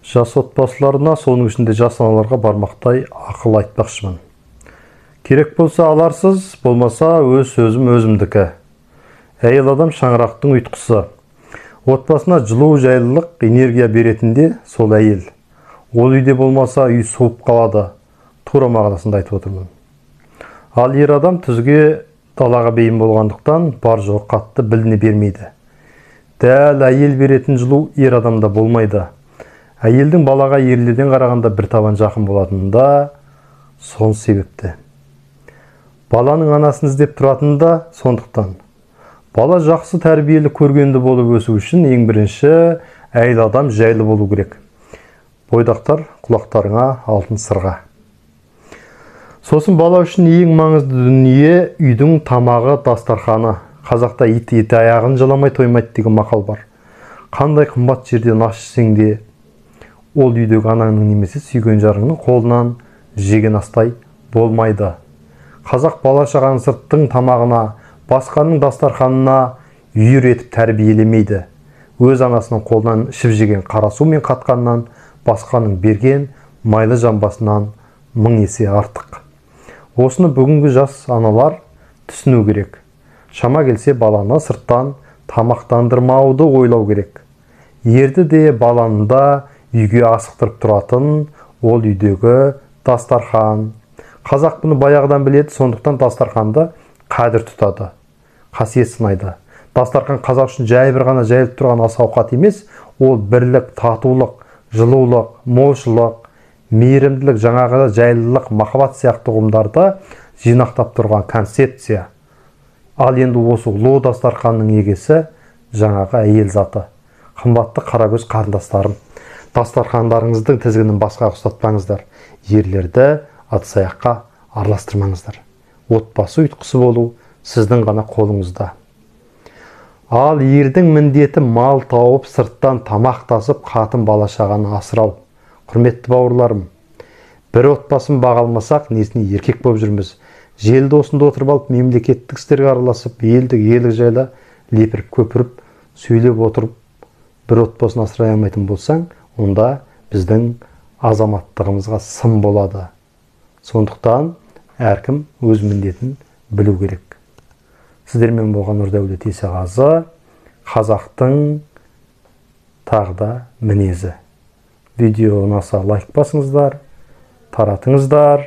Жас отбасыларына, соның ішінде жас аналарға бармақтай ақыл айтпақшымын. Керек болса аларсыз, болмаса өз сөзім өзімдікі. Әйел адам шаңырақтың ұйытқысы. Отбасына жылу, жайлылық, энергия беретінде сол әйел. Ол үйде болмаса үй суып қалады. Тура мағынасында айтып отырмын. Ал ер адам түзге далаға бейім болғандықтан бар жоқ қатты біліне бермейді. Дәл әйел беретін жылу ер адамда болмайды. Әйелдің балаға ерлерден қарағанда бір табан жақын болатынында сон себепті. Баланың анасын іздеп тұратында сондықтан. Бала жақсы тәрбиелі көргенді болып өсу үшін ең бірінші әйел адам жайлы болу керек. Бойдақтар, құлақтарыңа алтын сырға. Сосын бала үшін ең маңызды дүние үйдің тамағы, дастарханы. Қазақта ит аяғын жаламай тоймайды деген мақал бар. Қандай қымбат жерден ас жесең де, ол үйдегі анаңның немесе сүйген жарыңның қолынан жеген астай болмайды. Қазақ бала-шағаны сырттың тамағына, басқаның дастарханына үйретіп тәрбиелемейді. Өз анасының қолынан ішіп жеген қара су мен қатқаннан басқаның берген майлы жамбасынан 1000 есе артық. Осыны бүгінгі жас аналар түсіну керек. Шама келсе баланы сырттан тамақтандырмауды ойлау керек. Ерді де баланында үйге асықтырып тұратын ол үйдегі дастархан. Қазақ бұны баяғыдан біледі, сондықтан дастарханды қадір тұтады, қасиет сынайды. Дастархан қазақ үшін жай бір ғана жайылып тұрған ас ауқат емес, ол бірлік, татулық, жылулық, молшылық, мейірімділік, жаңағы жайлылық, махаббат сияқты ұғымдарды жинақтап тұрған концепция. Ал енді осы ұлы дастарханның егесі жаңағы әйел заты. Қымбатты қарагөз қарындастарым, дастархандарыңыздың тізгінін басқа ұстатпаңыздар. Ерлерді ыдыс-аяққа араластырмаңыздар. Отбасы ұйытқысы болу сіздің ғана қолыңызда. Ал ердің міндеті мал тауып, сырттан тамақ тасып, қатын бала-шағаны асырау. Құрметті бауырларым, бір отбасын баға алмасақ, несіне еркек болып жүрміз. Желді осында отырып алып, мемлекеттік істерге араласып, елдік жайлы лепіріп көпіріп, сөйлеп отырып, бір отбасын асырай алмайтын болсаң, онда біздің азаматтығымызға сын болады. Сондықтан әркім өз міндетін білу керек. Сіздермен болған Нұрдәулет Есағазы, қазақтың тағда мінезі. Видео ұнаса лайк басыңыздар, таратыңыздар.